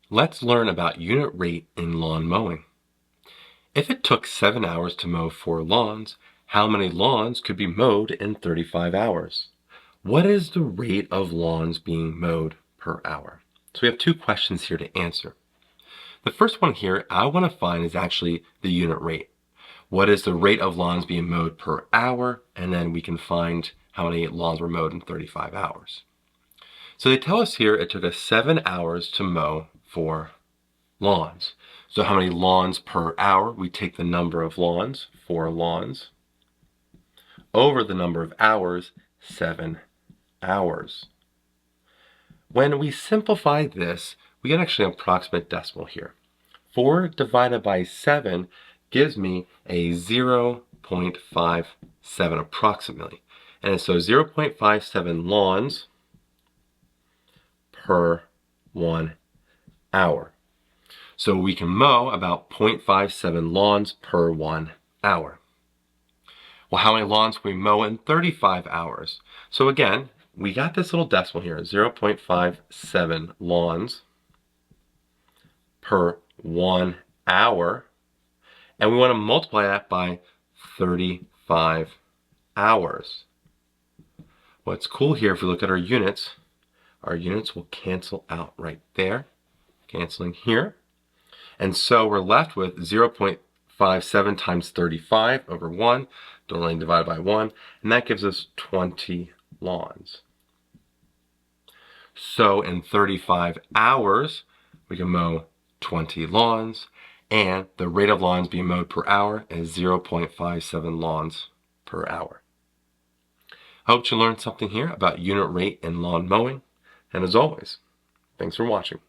Let's learn about unit rate in lawn mowing. If it took 7 hours to mow 4 lawns, how many lawns could be mowed in 35 hours? What is the rate of lawns being mowed per hour? So we have 2 questions here to answer. The first one here I want to find is actually the unit rate. What is the rate of lawns being mowed per hour? And then we can find how many lawns were mowed in 35 hours. So they tell us here it took us 7 hours to mow 4 lawns. So how many lawns per hour? We take the number of lawns, 4 lawns, over the number of hours, 7 hours. When we simplify this, we get actually an approximate decimal here. 4 divided by 7 gives me a 0.57 approximately. And so 0.57 lawns per 1 hour. So we can mow about 0.57 lawns per 1 hour. Well, how many lawns can we mow in 35 hours? So again, we got this little decimal here, 0.57 lawns per 1 hour. And we want to multiply that by 35 hours. What's cool here, if we look at our units will cancel out right there, canceling here. And so we're left with 0.57 times 35 over 1, don't really divide by 1, and that gives us 20 lawns. So in 35 hours, we can mow 20 lawns, and the rate of lawns being mowed per hour is 0.57 lawns per hour. I hope you learned something here about unit rate in lawn mowing, and as always, thanks for watching.